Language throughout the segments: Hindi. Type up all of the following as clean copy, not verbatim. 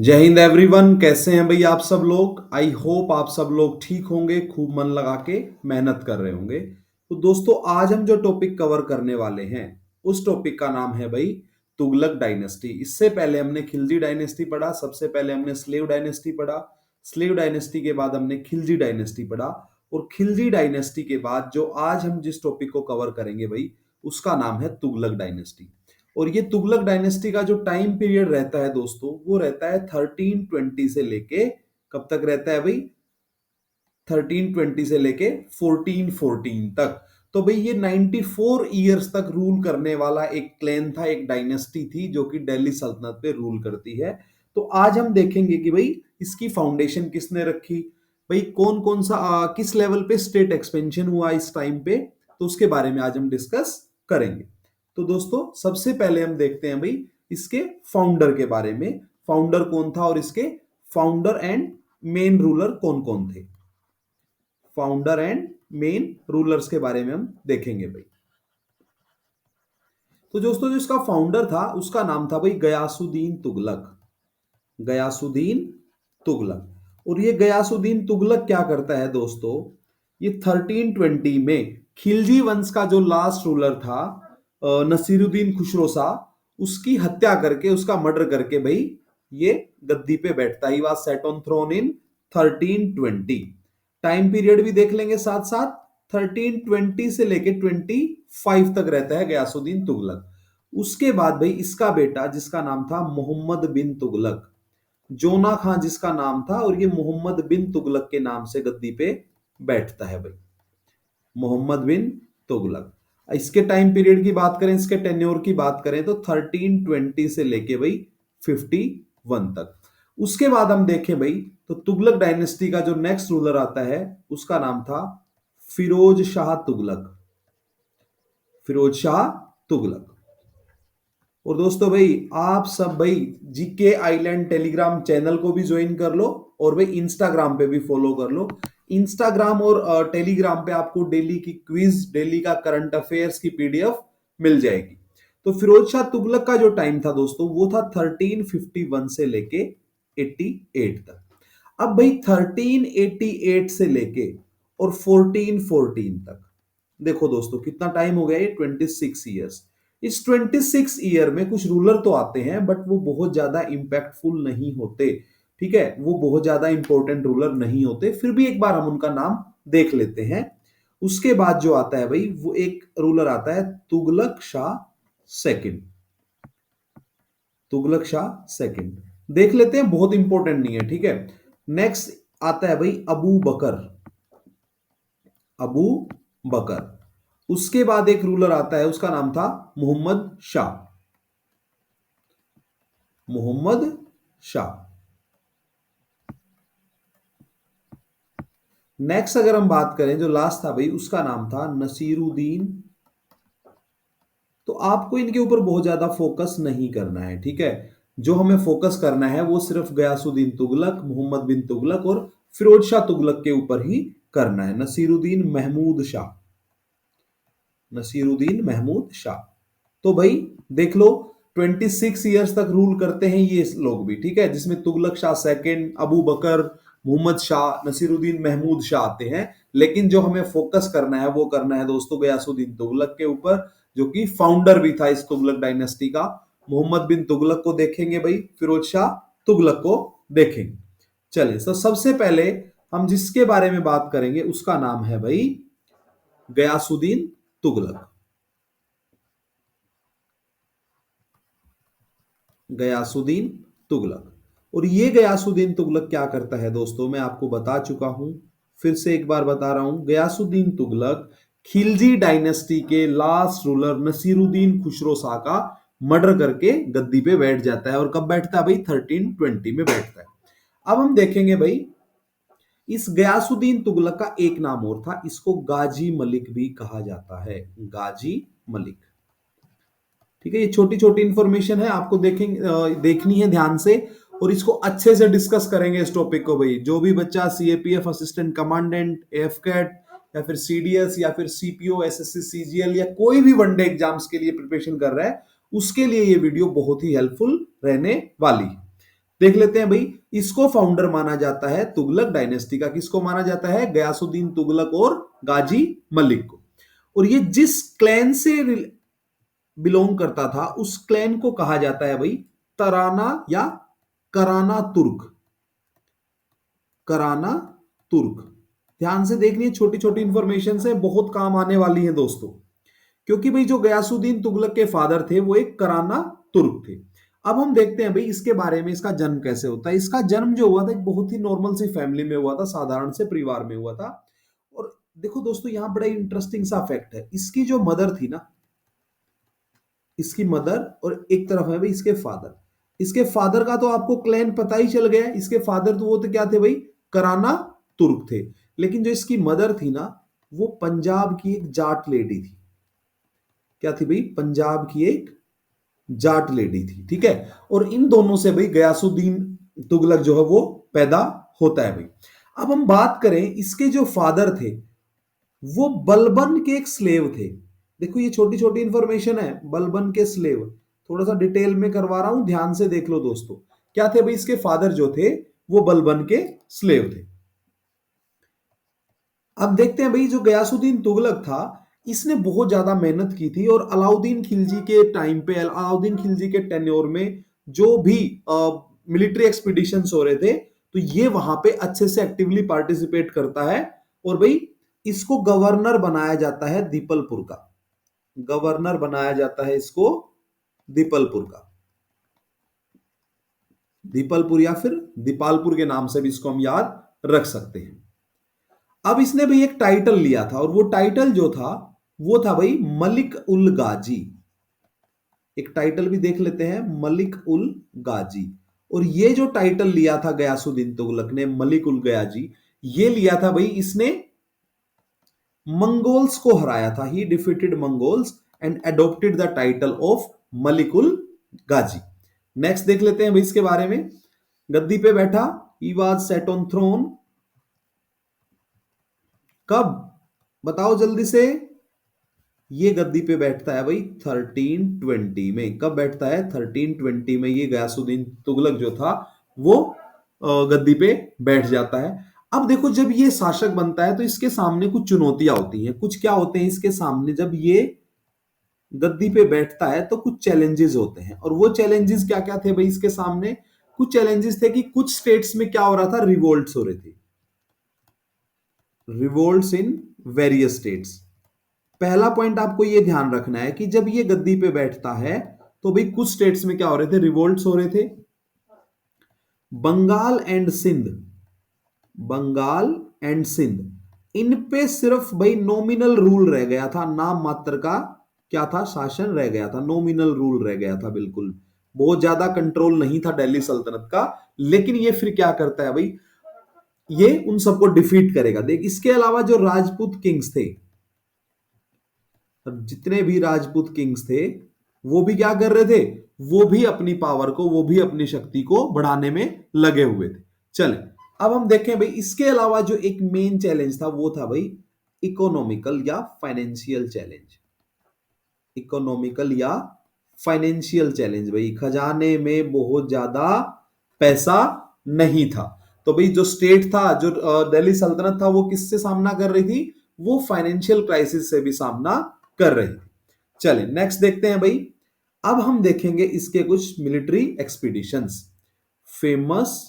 जय हिंद एवरीवन। कैसे हैं भाई आप सब लोग। आई होप आप सब लोग ठीक होंगे, खूब मन लगा के मेहनत कर रहे होंगे। तो दोस्तों आज हम जो टॉपिक कवर करने वाले हैं उस टॉपिक का नाम है भाई तुगलक डायनेस्टी। इससे पहले हमने खिलजी डायनेस्टी पढ़ा, सबसे पहले हमने स्लेव डायनेस्टी पढ़ा, स्लेव डायनेस्टी के बाद हमने खिलजी डायनेस्टी पढ़ा, और खिलजी डायनेस्टी के बाद जो आज हम जिस टॉपिक को कवर करेंगे भाई उसका नाम है तुगलक डायनेस्टी। और ये तुगलक डायनेस्टी का जो टाइम पीरियड रहता है दोस्तों वो रहता है 1320 से लेके, कब तक रहता है भाई, 1320 से लेके 1414 तक। तो भाई ये 94 ईयर्स तक रूल करने वाला एक क्लैन था, एक डायनेस्टी थी जो कि दिल्ली सल्तनत पे रूल करती है। तो आज हम देखेंगे कि भाई इसकी फाउंडेशन किसने रखी, भाई कौन कौन सा किस लेवल पे स्टेट एक्सपेंशन हुआ इस टाइम पे, तो उसके बारे में आज हम डिस्कस करेंगे। तो दोस्तों सबसे पहले हम देखते हैं भाई इसके फाउंडर के बारे में, फाउंडर कौन था और इसके फाउंडर एंड मेन रूलर कौन कौन थे। फाउंडर एंड मेन रूलर्स के बारे में हम देखेंगे भाई। तो दोस्तों जो इसका फाउंडर था उसका नाम था भाई गयासुद्दीन तुगलक। गयासुद्दीन तुगलक। और ये गयासुद्दीन तुगलक क्या करता है दोस्तों, ये 1320 में खिलजी वंश का जो लास्ट रूलर था नसीरुद्दीन खुसरो शाह, उसकी हत्या करके, उसका मर्डर करके भाई ये गद्दी पे बैठता ही was set on throne in 1320। Time period भी देख लेंगे साथ साथ, 1320 से लेके 25 तक रहता है गयासुद्दीन तुगलक। उसके बाद भाई इसका बेटा जिसका नाम था मोहम्मद बिन तुगलक, जोना खां जिसका नाम था, और ये मोहम्मद बिन तुगलक के नाम से गद्दी पे बैठता है भाई, मोहम्मद बिन तुगलक। इसके टाइम पीरियड की बात करें, इसके टेन्योर की बात करें तो 1320 से लेके भाई 51 तक। उसके बाद हम देखें भाई तो तुगलक डायनेस्टी का जो नेक्स्ट रूलर आता है उसका नाम था फिरोज शाह तुगलक। फिरोज शाह तुगलक। और दोस्तों भाई आप सब भाई जीके आइलैंड टेलीग्राम चैनल को भी ज्वाइन कर लो, और भाई इंस्टाग्राम पे भी फॉलो कर लो। इंस्टाग्राम और टेलीग्राम पे आपको डेली की क्विज, डेली का करंट अफेयर्स की पीडीएफ मिल जाएगी। तो फिरोज शाह तुगलक का जो टाइम था दोस्तों वो था 1351 से लेके 88 तक। अब भाई 1388 से लेके और 1414 तक, देखो दोस्तों कितना टाइम हो गया, ये 26 ईयर्स। इस 26 ईयर में कुछ रूलर तो आते हैं बट वो बहुत ज्यादा इंपैक्टफुल नहीं होते, ठीक है, वो बहुत ज्यादा इंपॉर्टेंट रूलर नहीं होते। फिर भी एक बार हम उनका नाम देख लेते हैं। उसके बाद जो आता है भाई वो एक रूलर आता है तुगलक शाह सेकंड। तुगलक शाह सेकंड देख लेते हैं, बहुत इंपॉर्टेंट नहीं है, ठीक है। नेक्स्ट आता है भाई अबू बकर। अबू बकर। उसके बाद एक रूलर आता है उसका नाम था मोहम्मद शाह। मोहम्मद शाह। नेक्स्ट अगर हम बात करें जो लास्ट था भाई उसका नाम था नसीरुद्दीन। तो आपको इनके ऊपर बहुत ज्यादा फोकस नहीं करना है, ठीक है। जो हमें फोकस करना है वो सिर्फ गयासुद्दीन तुगलक, मोहम्मद बिन तुगलक और फिरोज शाह तुगलक के ऊपर ही करना है। नसीरुद्दीन महमूद शाह। नसीरुद्दीन महमूद शाह। तो भाई देख लो 26 ईयर्स तक रूल करते हैं ये लोग भी, ठीक है, जिसमें तुगलक शाह सेकंड, अबू बकर, मोहम्मद शाह, नसीरुद्दीन महमूद शाह आते हैं। लेकिन जो हमें फोकस करना है वो करना है दोस्तों गयासुद्दीन तुगलक के ऊपर, जो कि फाउंडर भी था इस तुगलक डायनेस्टी का। मोहम्मद बिन तुगलक को देखेंगे भाई, फिरोज शाह तुगलक को देखेंगे। चलिए तो सबसे पहले हम जिसके बारे में बात करेंगे उसका नाम है भाई गयासुद्दीन तुगलक। गयासुद्दीन तुगलक। और ये गयासुद्दीन तुगलक क्या करता है दोस्तों, मैं आपको बता चुका हूं, फिर से एक बार बता रहा हूं। गयासुद्दीन तुगलक खिलजी डायनेस्टी के लास्ट रूलर नसीरुद्दीन खुसरो शाह का मर्डर करके गद्दी पे बैठ जाता है। और कब बैठता है भाई, 1320 में बैठता है। अब हम देखेंगे भाई इस गयासुद्दीन तुगलक का एक नाम और था, इसको गाजी मलिक भी कहा जाता है। गाजी मलिक, ठीक है। ये छोटी छोटी इंफॉर्मेशन है, आपको देखनी है ध्यान से, और इसको अच्छे से डिस्कस करेंगे इस टॉपिक को भाई। जो भी बच्चा सीएपीएफ असिस्टेंट कमांडेंट, एफकेट या फिर सीडीएस या फिर सीपीओ, एसएससी, सीजीएल या कोई भी वनडे एग्जाम्स के लिए प्रिपरेशन कर रहा है उसके लिए ये वीडियो बहुत ही हेल्पफुल रहने वाली है। देख लेते हैं भाई, इसको फाउंडर माना जाता है तुगलक डायनेस्टी का। किसको माना जाता है? गयासुद्दीन तुगलक और गाजी मलिक को। और ये जिस क्लैन से बिलोंग करता था उस क्लैन को कहा जाता है भाई तराना या कराना तुर्क। कराना तुर्क। ध्यान से देखनी है, छोटी छोटी इंफॉर्मेशन से बहुत काम आने वाली है दोस्तों। क्योंकि भाई जो गयासुद्दीन तुगलक के फादर थे वो एक कराना तुर्क थे। अब हम देखते हैं भाई इसके बारे में, इसका जन्म कैसे होता है। इसका जन्म जो हुआ था एक बहुत ही नॉर्मल सी फैमिली में हुआ था, साधारण से परिवार में हुआ था। और देखो दोस्तों, यहां बड़ा इंटरेस्टिंग सा फैक्ट है। इसकी जो मदर थी ना, इसकी मदर, और एक तरफ है भाई इसके फादर। इसके फादर का तो आपको क्लैन पता ही चल गया। इसके फादर तो वो तो क्या थे भाई? कराना तुर्क थे। लेकिन जो इसकी मदर थी ना, वो पंजाब की एक जाट लेडी थी। क्या थी भाई? पंजाब की एक जाट लेडी थी। ठीक है। और इन दोनों से भाई गयासुद्दीन तुगलक जो है वो पैदा होता है भाई। अब हम बात करें, इसके जो फादर थे वो बलबन के एक स्लेव थे। देखो ये छोटी छोटी इंफॉर्मेशन है, बलबन के स्लेव। थोड़ा सा डिटेल में करवा रहा हूं, ध्यान से देख लो दोस्तों। क्या थे भाई? इसके फादर जो थे वो बलबन के स्लेव थे। अब देखते हैं भाई, जो गयासुद्दीन तुगलक था इसने बहुत ज्यादा मेहनत की थी। और अलाउद्दीन खिलजी के टाइम पे, अलाउद्दीन खिलजी के टेन्योर में जो भी मिलिट्री एक्सपीडिशंस हो रहे थे, तो ये वहां पे अच्छे से एक्टिवली पार्टिसिपेट करता है। और भाई इसको गवर्नर बनाया जाता है दीपलपुर का। गवर्नर बनाया जाता है इसको दीपलपुर का। दीपलपुर या फिर दीपालपुर के नाम से भी इसको हम याद रख सकते हैं। अब इसने भाई एक टाइटल लिया था, और वो टाइटल जो था वो था भाई मलिक उल गाजी। एक टाइटल भी देख लेते हैं, मलिक उल गाजी। और ये जो टाइटल लिया था गयासुद्दीन तुगलक ने, मलिक उल गाजी, ये लिया था भाई इसने मंगोल्स को हराया था। ही defeated Mongols and adopted the title of Malik ul Ghazi. Next देख लेते हैं भाई इसके बारे में। गद्दी पे बैठा, ही वाज सेट ऑन थ्रोन। कब? बताओ जल्दी से। ये गद्दी पे बैठता है भाई 1320 में। कब बैठता है? 1320 में ये गयासुद्दीन तुगलक जो था वो गद्दी पे बैठ जाता है। अब देखो, जब ये शासक बनता है तो इसके सामने कुछ चुनौतियां होती हैं। कुछ क्या होते हैं इसके सामने? जब ये गद्दी पे बैठता है तो कुछ चैलेंजेस होते हैं। और वो चैलेंजेस क्या क्या थे भाई इसके सामने? कुछ चैलेंजेस थे कि कुछ स्टेट्स में क्या हो रहा था? रिवोल्ट्स हो रहे थे। Revolts in various states. पहला पॉइंट आपको ये ध्यान रखना है कि जब ये गद्दी पे बैठता है तो भाई कुछ स्टेट्स में क्या हो रहे थे? रिवोल्ट्स हो रहे थे। बंगाल एंड सिंध, बंगाल एंड सिंध, इन पे सिर्फ भाई नॉमिनल रूल रह गया था। नाम मात्र का क्या था? शासन रह गया था। नॉमिनल रूल रह गया था, बिल्कुल बहुत ज्यादा कंट्रोल नहीं था दिल्ली सल्तनत का। लेकिन ये फिर क्या करता है भाई? ये उन सबको डिफीट करेगा। देख, इसके अलावा जो राजपूत किंग्स थे, जितने भी राजपूत किंग्स थे, वो भी क्या कर रहे थे? वो भी अपनी पावर को, वो भी अपनी शक्ति को बढ़ाने में लगे हुए थे। चले, अब हम देखें भाई इसके अलावा जो एक मेन चैलेंज था वो था भाई इकोनॉमिकल या फाइनेंशियल चैलेंज। इकोनॉमिकल या फाइनेंशियल चैलेंज। भाई खजाने में बहुत ज्यादा पैसा नहीं था। तो भाई जो स्टेट था, जो दिल्ली सल्तनत था, वो किससे सामना कर रही थी? वो फाइनेंशियल क्राइसिस से भी सामना कर रही थी। चलिए नेक्स्ट देखते हैं भाई। अब हम देखेंगे इसके कुछ मिलिट्री एक्सपीडिशंस, फेमस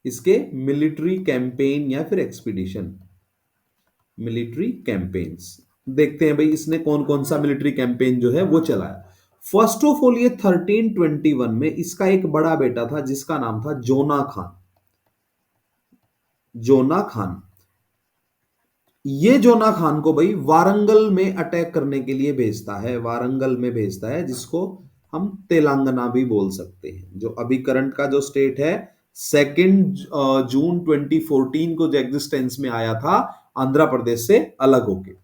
इसके मिलिट्री कैंपेन या फिर एक्सपीडिशन। मिलिट्री कैंपेन्स देखते हैं भाई, इसने कौन कौन सा मिलिट्री कैंपेन जो है वो चलाया। फर्स्ट ऑफ ऑल, ये 1321 में इसका एक बड़ा बेटा था जिसका नाम था जोना खान। जोना खान, ये जोना खान को भाई वारंगल में अटैक करने के लिए भेजता है। वारंगल में भेजता है, जिसको हम तेलंगाना भी बोल सकते हैं, जो अभी करंट का जो स्टेट है। 2 जून 2014 को जो एग्जिस्टेंस में आया था आंध्र प्रदेश से अलग होके।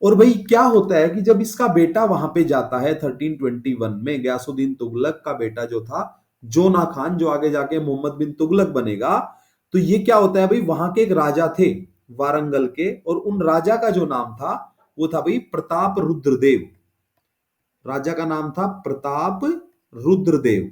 और भाई क्या होता है कि जब इसका बेटा वहां पे जाता है 1321 में, गयासुद्दीन तुगलक का बेटा जो था जोना खान, जो आगे जाके मोहम्मद बिन तुगलक बनेगा, तो ये क्या होता है भाई, वहां के एक राजा थे वारंगल के, और उन राजा का जो नाम था वो था भाई प्रताप रुद्रदेव। राजा का नाम था प्रताप रुद्रदेव।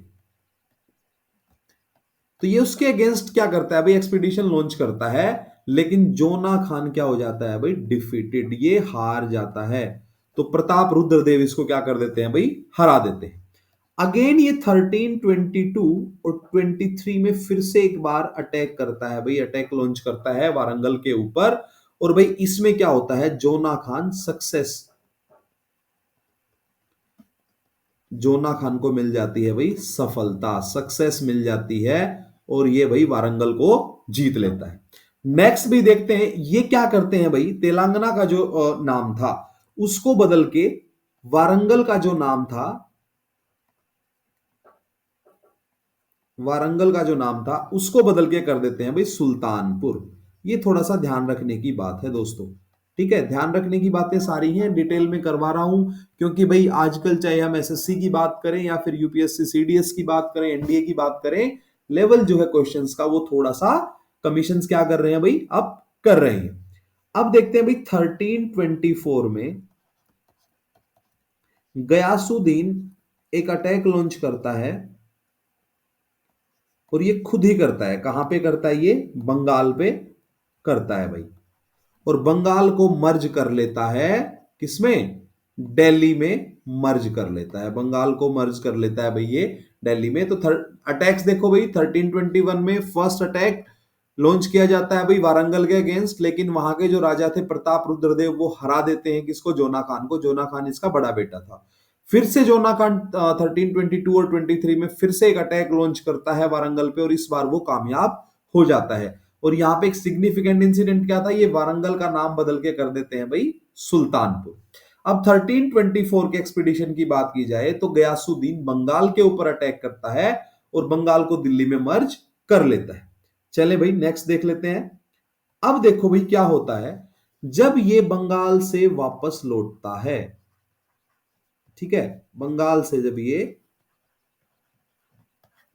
तो ये उसके अगेंस्ट क्या करता है भाई, एक्सपीडिशन लॉन्च करता है, लेकिन जोना खान क्या हो जाता है भाई, डिफीटेड, ये हार जाता है। तो प्रताप रुद्रदेव इसको क्या कर देते हैं भाई, हरा देते हैं। अगेन ये 1322 और 23 में फिर से एक बार अटैक करता है भाई, अटैक लॉन्च करता है वारंगल के ऊपर। और भाई इसमें क्या होता है, जोना खान सक्सेस, जोना खान को मिल जाती है भाई सफलता, सक्सेस मिल जाती है, और ये भाई वारंगल को जीत लेता है। नेक्स्ट भी देखते हैं ये क्या करते हैं भाई, तेलंगाना का जो नाम था उसको बदल के वारंगल का जो नाम था, वारंगल का जो नाम था उसको बदल के कर देते हैं भाई सुल्तानपुर। ये थोड़ा सा ध्यान रखने की बात है दोस्तों। ठीक है, ध्यान रखने की बातें सारी हैं, डिटेल में करवा रहा हूं, क्योंकि भाई आजकल चाहे हम एसएससी की बात करें या फिर यूपीएससी सीडीएस की बात करें, एनडीए की बात करें, लेवल जो है क्वेश्चंस का वो थोड़ा सा कमीशन क्या कर रहे हैं भाई, अब कर रहे हैं। अब देखते हैं भाई 1324 में गयासुद्दीन एक अटैक लॉन्च करता है, और ये खुद ही करता है। कहां पे करता है, ये बंगाल पे करता है भाई, और बंगाल को मर्ज कर लेता है, किसमें, दिल्ली में मर्ज कर लेता है, बंगाल को मर्ज कर लेता है भाई ये दिल्ली में। तो अटैक्स देखो भाई, 1321 में फर्स्ट अटैक लॉन्च किया जाता है भाई वारंगल के अगेंस्ट, लेकिन वहां के जो राजा थे प्रताप रुद्रदेव वो हरा देते हैं किसको, जोना खान को। जोना खान इसका बड़ा बेटा था। फिर से जोना खान 1322 और 23 में फिर से एक अटैक लॉन्च करता है वारंगल पे, और इस बार वो कामयाब हो जाता है। और यहाँ पे एक सिग्निफिकेंट इंसिडेंट क्या था, ये वारंगल का नाम बदल के कर देते हैं भाई सुल्तानपुर। अब 1324 के एक्सपीडिशन की बात की जाए तो गयासुद्दीन बंगाल के ऊपर अटैक करता है, और बंगाल को दिल्ली में मर्ज कर लेता है। चले भाई नेक्स्ट देख लेते हैं। अब देखो भाई क्या होता है, जब ये बंगाल से वापस लौटता है, ठीक है, बंगाल से जब ये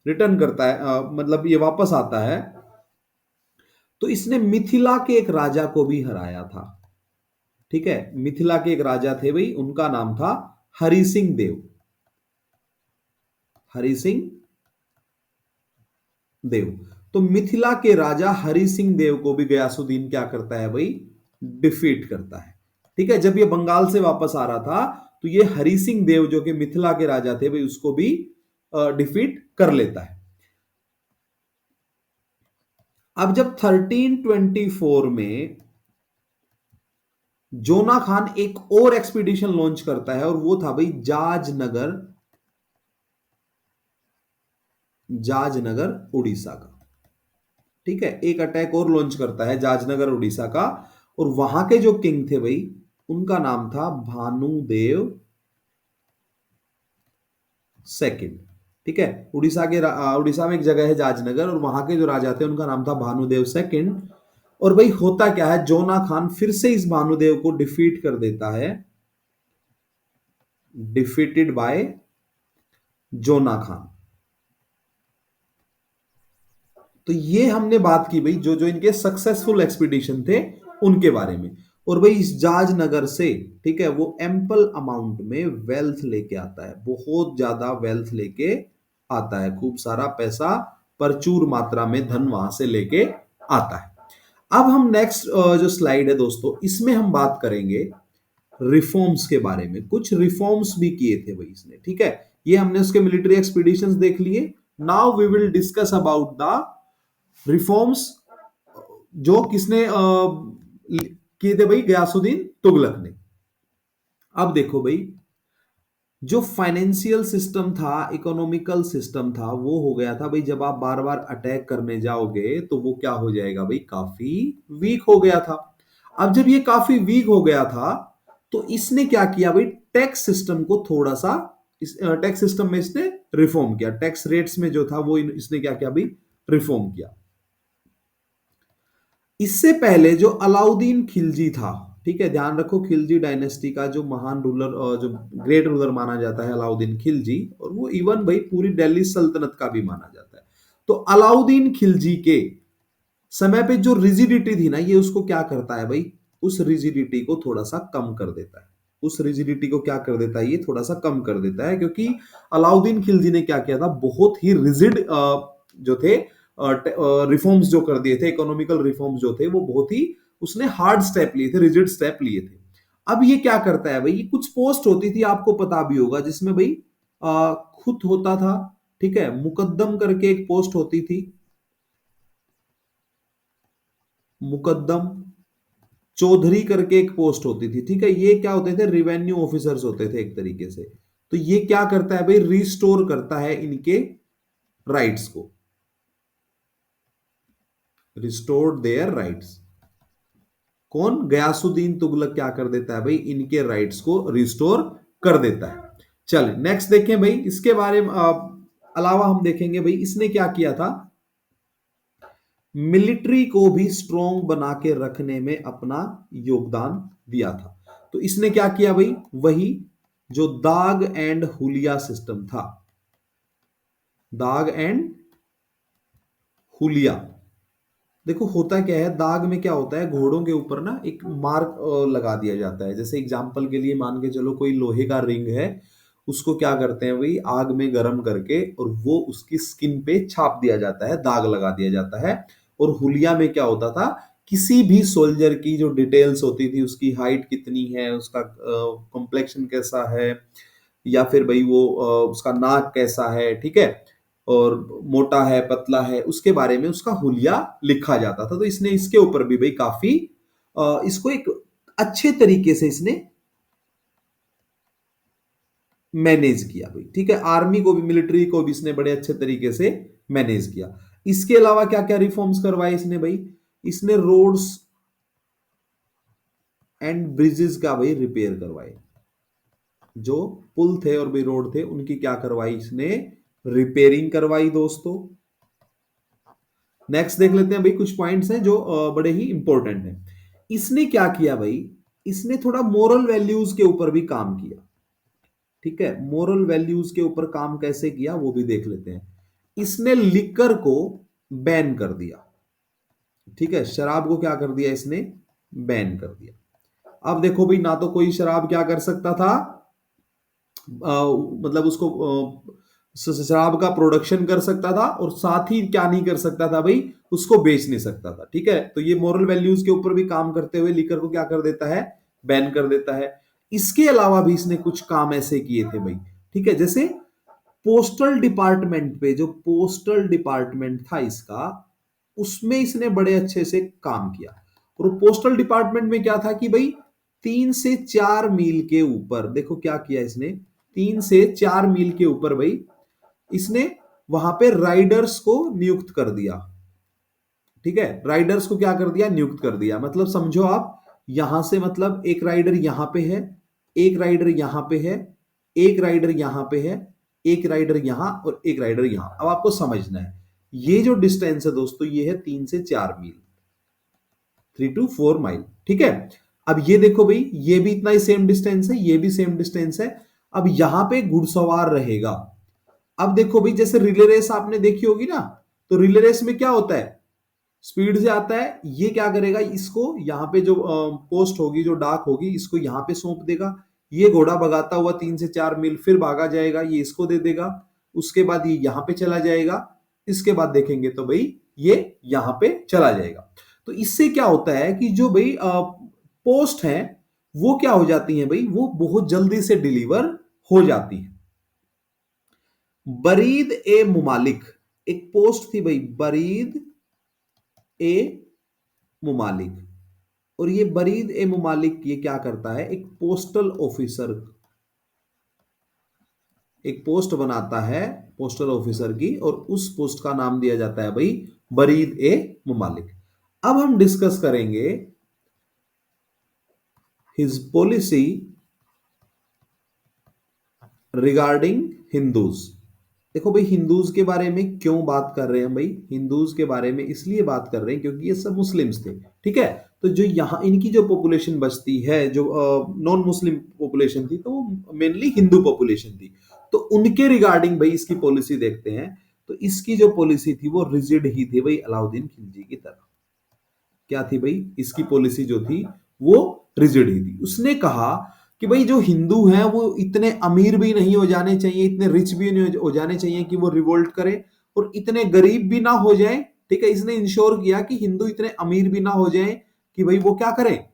रिटर्न करता है, मतलब ये वापस आता है, तो इसने मिथिला के एक राजा को भी हराया था। ठीक है, मिथिला के एक राजा थे भाई, उनका नाम था हरि सिंह देव, हरि सिंह देव। तो मिथिला के राजा हरि सिंह देव को भी गयासुद्दीन क्या करता है भाई, डिफीट करता है। ठीक है, जब ये बंगाल से वापस आ रहा था तो ये हरि सिंह देव जो कि मिथिला के राजा थे भाई, उसको भी डिफीट कर लेता है। अब जब 1324 में जोना खान एक और एक्सपीडिशन लॉन्च करता है, और वो था भाई जाजनगर, जाजनगर उड़ीसा का। ठीक है, एक अटैक और लॉन्च करता है जाजनगर उड़ीसा का, और वहां के जो किंग थे भाई उनका नाम था भानुदेव सेकंड। ठीक है, उड़ीसा में एक जगह है जाजनगर, और वहां के जो राजा थे उनका नाम था भानुदेव सेकंड। और भाई होता क्या है, जोना खान फिर से इस भानुदेव को डिफीट कर देता है, डिफीटेड बाय जोना खान। तो ये हमने बात की भाई जो जो इनके सक्सेसफुल एक्सपीडिशन थे उनके बारे में। और भाई इस जाज नगर से, ठीक है, वो एम्पल अमाउंट में वेल्थ लेके आता है, बहुत ज्यादा वेल्थ लेके आता है, खूब सारा पैसा, प्रचुर मात्रा में धन वहां से लेके आता है। अब हम नेक्स्ट जो स्लाइड है दोस्तों, इसमें हम बात करेंगे रिफॉर्म्स के बारे में। कुछ रिफॉर्म्स भी किए थे भाई इसने। ठीक है, ये हमने उसके मिलिट्री एक्सपीडिशंस देख लिए। Now we will discuss about the reforms जो किसने किए थे भाई, गयासुद्दीन तुगलक ने। अब देखो भाई, जो फाइनेंशियल सिस्टम था, इकोनॉमिकल सिस्टम था, वो हो गया था भाई, जब आप बार बार अटैक करने जाओगे तो वो क्या हो जाएगा भाई, काफी वीक हो गया था। अब जब ये काफी वीक हो गया था तो इसने क्या किया भाई, टैक्स सिस्टम को थोड़ा सा, इस टैक्स सिस्टम में इसने रिफॉर्म किया, टैक्स रेट्स में जो था वो इसने क्या किया भाई, रिफॉर्म किया। इससे पहले जो अलाउद्दीन खिलजी था, ठीक है, ध्यान रखो, खिलजी डायनेस्टी का जो महान रूलर, जो ग्रेट रूलर माना जाता है अलाउद्दीन खिलजी, और वो इवन भाई पूरी दिल्ली सल्तनत का भी माना जाता है। तो अलाउद्दीन खिलजी के समय पे जो रिजिडिटी थी ना, ये उसको क्या करता है भाई, उस रिजिडिटी को थोड़ा सा कम कर देता है। उस रिजिडिटी को क्या कर देता है, ये थोड़ा सा कम कर देता है, क्योंकि अलाउद्दीन खिलजी ने क्या किया था, बहुत ही रिजिड जो थे रिफॉर्म्स जो कर दिए थे, इकोनॉमिकल रिफॉर्म्स जो थे वो बहुत ही उसने हार्ड स्टेप लिए थे, रिजिड स्टेप लिए थे। अब ये क्या करता है भाई, ये कुछ पोस्ट होती थी, आपको पता भी होगा, जिसमें भाई खुद होता था, ठीक है, मुकद्दम करके एक पोस्ट होती थी, मुकद्दम, चौधरी करके एक पोस्ट होती थी, ठीक है, ये क्या होते थे, रिवेन्यू ऑफिसर्स होते थे एक तरीके से। तो ये क्या करता है भाई, रिस्टोर करता है इनके राइट्स को, रिस्टोर्ड देयर राइट्स। कौन, गयासुद्दीन तुगलक क्या कर देता है भाई, इनके राइट्स को रिस्टोर कर देता है। चलिए नेक्स्ट देखें भाई, इसके बारे में अलावा हम देखेंगे भाई इसने क्या किया था, मिलिट्री को भी स्ट्रॉन्ग बना के रखने में अपना योगदान दिया था। तो इसने क्या किया भाई, वही जो दाग एंड हुलिया सिस्टम था, दाग एंड हुलिया। देखो होता क्या है, दाग में क्या होता है, घोड़ों के ऊपर ना एक मार्क लगा दिया जाता है। जैसे एग्जांपल के लिए मान के चलो कोई लोहे का रिंग है, उसको क्या करते हैं भाई, आग में गर्म करके और वो उसकी स्किन पे छाप दिया जाता है, दाग लगा दिया जाता है। और हुलिया में क्या होता था, किसी भी सोल्जर की जो डिटेल्स होती थी, उसकी हाइट कितनी है, उसका कॉम्प्लेक्शन कैसा है, या फिर भाई वो उसका नाक कैसा है, ठीक है, और मोटा है पतला है, उसके बारे में उसका हुलिया लिखा जाता था। तो इसने इसके ऊपर भी भाई काफी इसको एक अच्छे तरीके से इसने मैनेज किया भाई, ठीक है, आर्मी को भी मिलिट्री को भी इसने बड़े अच्छे तरीके से मैनेज किया। इसके अलावा क्या क्या रिफॉर्म्स करवाए इसने भाई, इसने रोड्स एंड ब्रिजेस का भाई रिपेयर करवाए, जो पुल थे और भी रोड थे उनकी क्या करवाई इसने, रिपेयरिंग करवाई दोस्तों। नेक्स्ट देख लेते हैं भाई, कुछ पॉइंट्स हैं जो बड़े ही इंपॉर्टेंट हैं। इसने क्या किया भाई, इसने थोड़ा मोरल वैल्यूज के ऊपर भी काम किया, ठीक है, मोरल वैल्यूज के ऊपर काम कैसे किया वो भी देख लेते हैं। इसने लिकर को बैन कर दिया, ठीक है, शराब को क्या कर दिया इसने, बैन कर दिया। अब देखो भाई, ना तो कोई शराब क्या कर सकता था, मतलब उसको शराब का प्रोडक्शन कर सकता था, और साथ ही क्या नहीं कर सकता था भाई, उसको बेच नहीं सकता था, ठीक है। तो ये मोरल वैल्यूज के ऊपर भी काम करते हुए लिकर को क्या कर देता है, बैन कर देता है। इसके अलावा भी इसने कुछ काम ऐसे किए थे भाई, ठीक है, जैसे पोस्टल डिपार्टमेंट पे, जो पोस्टल डिपार्टमेंट था इसका, उसमें इसने बड़े अच्छे से काम किया। और पोस्टल डिपार्टमेंट में क्या था कि भाई 3 से 4 मील के ऊपर, देखो क्या किया इसने, 3 से 4 मील के ऊपर भाई इसने वहां पे राइडर्स को नियुक्त कर दिया, ठीक है, राइडर्स को क्या कर दिया, नियुक्त कर दिया। मतलब समझो आप, यहां से मतलब एक राइडर यहां पे है, एक राइडर यहां पे है, एक राइडर यहां पे है, एक राइडर यहां और एक राइडर यहां। अब आपको समझना है, ये जो डिस्टेंस है दोस्तों, ये है 3 से 4 मील, 3 to 4 माइल, ठीक है। अब ये देखो भाई, ये भी इतना ही सेम डिस्टेंस है, ये भी सेम डिस्टेंस है। अब यहां पे घुड़सवार रहेगा। अब देखो भाई, जैसे रिले रेस आपने देखी होगी ना, तो रिले रेस में क्या होता है, स्पीड से आता है, ये क्या करेगा, इसको यहाँ पे जो पोस्ट होगी, जो डाक होगी, इसको यहाँ पे सौंप देगा। ये घोड़ा भगाता हुआ 3 से 4 मील फिर भागा जाएगा, ये इसको दे देगा, उसके बाद ये यहाँ पे चला जाएगा, इसके बाद देखेंगे तो भाई ये यहाँ पे चला जाएगा। तो इससे क्या होता है कि जो भाई पोस्ट है वो क्या हो जाती है भाई, वो बहुत जल्दी से डिलीवर हो जाती है। बरीद ए मुमालिक एक पोस्ट थी भाई, बरीद ए मुमालिक। और ये बरीद ए मुमालिक ये क्या करता है, एक पोस्टल ऑफिसर, एक पोस्ट बनाता है पोस्टल ऑफिसर की, और उस पोस्ट का नाम दिया जाता है भाई बरीद ए मुमालिक। अब हम डिस्कस करेंगे हिज पॉलिसी रिगार्डिंग हिंदूज। देखो भाई, हिंदूज के बारे में क्यों बात कर रहे हैं भाई, हिंदूज के बारे में इसलिए बात कर रहे हैं क्योंकि ये सब मुस्लिम्स थे, ठीक है। तो जो यहाँ इनकी जो पॉपुलेशन बचती है, जो नॉन मुस्लिम पॉपुलेशन थी, तो वो मेनली हिंदू पॉपुलेशन थी। तो उनके रिगार्डिंग भाई इसकी पॉलिसी देखते हैं। तो इसकी जो पॉलिसी थी वो रिजिड ही थी भाई, अलाउद्दीन खिलजी की तरह। क्या थी भाई, इसकी पॉलिसी जो थी वो रिजिड ही थी। उसने कहा कि भाई जो हिंदू हैं वो इतने अमीर भी नहीं हो जाने चाहिए, इतने रिच भी नहीं हो जाने चाहिए कि वो रिवोल्ट करें, और इतने गरीब भी ना हो जाए, ठीक है, इसने इंश्योर किया कि हिंदू इतने अमीर भी ना हो जाए कि भाई वो क्या करें,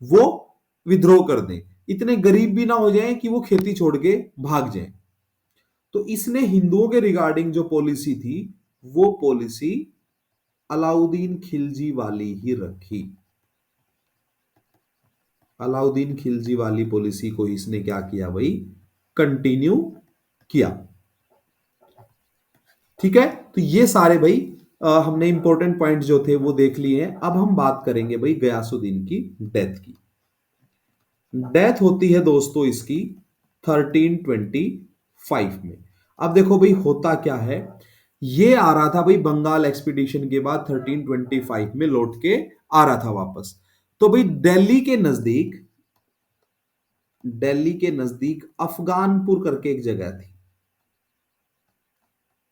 वो विद्रोह कर दें, इतने गरीब भी ना हो जाए कि वो खेती छोड़ के भाग जाए। तो इसने हिंदुओं के रिगार्डिंग जो पॉलिसी थी वो पॉलिसी अलाउद्दीन खिलजी वाली ही रखी। अलाउद्दीन खिलजी वाली पॉलिसी को इसने क्या किया भाई, कंटिन्यू किया। ठीक है, तो ये सारे भाई हमने इंपॉर्टेंट पॉइंट जो थे वो देख लिए हैं। अब हम बात करेंगे भाई गयासुद्दीन की डेथ की। डेथ होती है दोस्तों इसकी 1325 में। अब देखो भाई होता क्या है, ये आ रहा था भाई बंगाल एक्सपीडिशन के बाद 1325 में लौट के आ रहा था वापस। तो भाई दिल्ली के नजदीक अफगानपुर करके एक जगह थी,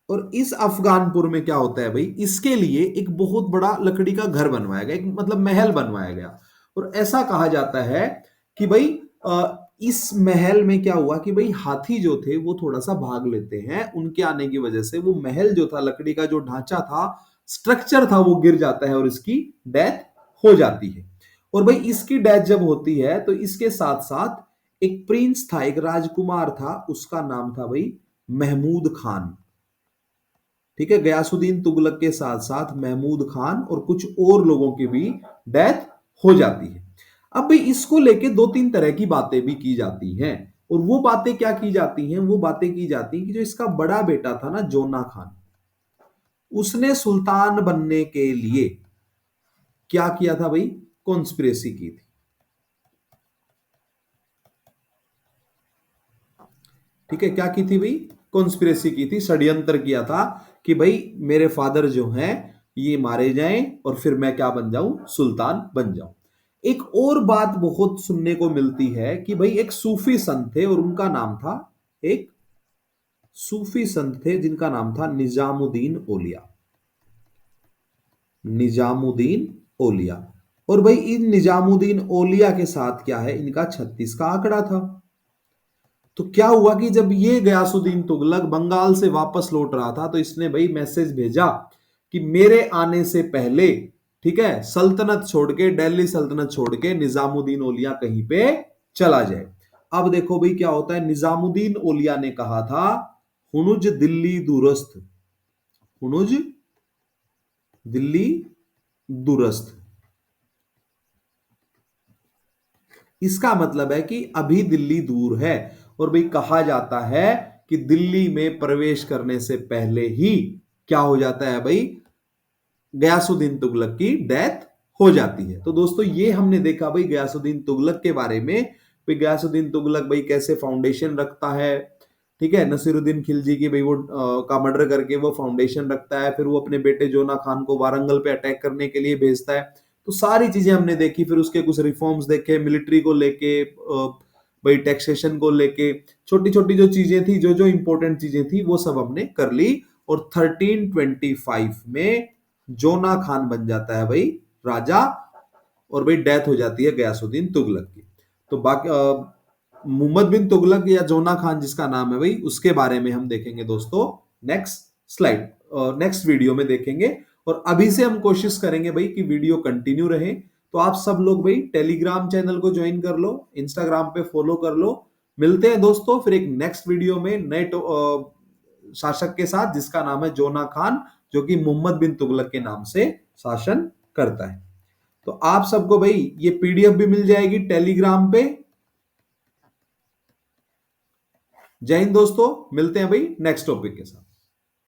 और इस अफगानपुर में क्या होता है भाई, इसके लिए एक बहुत बड़ा लकड़ी का घर बनवाया गया, एक मतलब महल बनवाया गया। और ऐसा कहा जाता है कि भाई इस महल में क्या हुआ कि भाई हाथी जो थे वो थोड़ा सा भाग लेते हैं, उनके आने की वजह से वो महल जो था, लकड़ी का जो ढांचा था, स्ट्रक्चर था, वो गिर जाता है और इसकी डेथ हो जाती है। और भाई इसकी डेथ जब होती है तो इसके साथ साथ एक प्रिंस था, एक राजकुमार था, उसका नाम था भाई महमूद खान। ठीक है, गयासुद्दीन तुगलक के साथ साथ महमूद खान और कुछ और लोगों की भी डेथ हो जाती है। अब भाई इसको लेके दो तीन तरह की बातें भी की जाती हैं, और वो बातें क्या की जाती हैं, वो बातें की जाती हैं कि जो इसका बड़ा बेटा था ना जोना खान, उसने सुल्तान बनने के लिए क्या किया था भाई, कॉन्स्पिरेसी की थी। ठीक है, क्या की थी भाई, कॉन्स्पिरेसी की थी, षड्यंत्र किया था कि भाई मेरे फादर जो हैं ये मारे जाएं और फिर मैं क्या बन जाऊं, सुल्तान बन जाऊं। एक और बात बहुत सुनने को मिलती है कि भाई एक सूफी संत थे और उनका नाम था, एक सूफी संत थे जिनका नाम था निजामुद्दीन औलिया। निजामुद्दीन औलिया। और भाई इन निजामुद्दीन औलिया के साथ क्या है, इनका 36 का आंकड़ा था। तो क्या हुआ कि जब ये गयासुद्दीन तुगलक बंगाल से वापस लौट रहा था तो इसने भाई मैसेज भेजा कि मेरे आने से पहले, ठीक है, सल्तनत छोड़ के, दिल्ली सल्तनत छोड़ के निजामुद्दीन औलिया कहीं पे चला जाए। अब देखो भाई क्या होता है, निजामुद्दीन औलिया ने कहा था हुनुज दिल्ली दूरस्थ, हुनुज दिल्ली दूरस्थ। इसका मतलब है कि अभी दिल्ली दूर है। और भाई कहा जाता है कि दिल्ली में प्रवेश करने से पहले ही क्या हो जाता है भाई, गयासुद्दीन तुगलक की डेथ हो जाती है। तो दोस्तों ये हमने देखा भाई गयासुद्दीन तुगलक के बारे में, भाई गयासुद्दीन तुगलक भाई कैसे फाउंडेशन रखता है। ठीक है, नसीरुद्दीन खिलजी की भाई वो का मर्डर करके वो फाउंडेशन रखता है, फिर वो अपने बेटे जोना खान को वारंगल पे अटैक करने के लिए भेजता है। तो सारी चीजें हमने देखी, फिर उसके कुछ रिफॉर्म्स देखे, मिलिट्री को लेके, भाई टैक्सेशन को लेके, छोटी छोटी जो चीजें थी, जो जो इंपॉर्टेंट चीजें थी वो सब हमने कर ली। और 1325 में जोना खान बन जाता है भाई राजा, और भाई डेथ हो जाती है गयासुद्दीन तुगलक की। तो बाकी मुहम्मद बिन तुगलक या जोना खान जिसका नाम है भाई, उसके बारे में हम देखेंगे दोस्तों नेक्स्ट स्लाइड, नेक्स्ट वीडियो में देखेंगे। और अभी से हम कोशिश करेंगे भाई कि वीडियो कंटिन्यू रहे। तो आप सब लोग भाई टेलीग्राम चैनल को ज्वाइन कर लो, इंस्टाग्राम पे फॉलो कर लो। मिलते हैं दोस्तों फिर एक नेक्स्ट वीडियो में नए शासक के साथ जिसका नाम है जोना खान, जो कि मोहम्मद बिन तुगलक के नाम से शासन करता है। तो आप सबको भाई ये पीडीएफ भी मिल जाएगी टेलीग्राम पे। जय हिंद दोस्तों, मिलते हैं भाई नेक्स्ट टॉपिक के साथ।